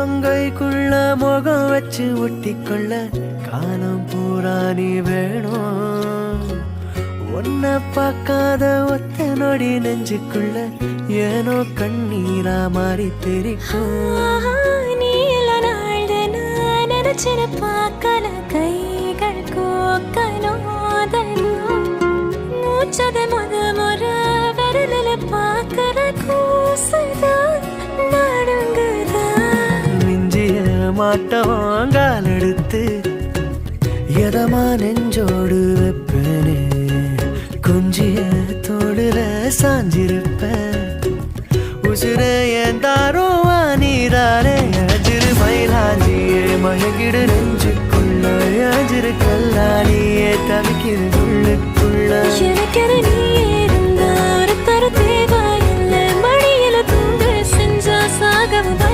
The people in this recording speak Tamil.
அங்கைக்குள்ள முகம் வச்சு ஒட்டிக்கொள்ள காலம் பூரா நீ வேணும். ஒன்ன பார்க்காத ஒத்த நொடி நெஞ்சுக்குள்ள ஏனோ கண்ணீரா மாறி தெரிக்கும். நீல நாள் நினைச்சின பார்க்கல கைகள் கோக்கனோதனும் மூச்சத முறை விரலில் பார்க்கற கூசுதான் நடுங்குதான். மிஞ்சிய மாட்டோம் கால் எடுத்து எதமா நெஞ்சோடு வைப்பேனே. கொஞ்சிய தோடுல சாஞ்சிருப்பேன் உசுர ஏந்தாரோ நீதாரே. அஜிரு மயிலாஞ்சியே மயங்கிடு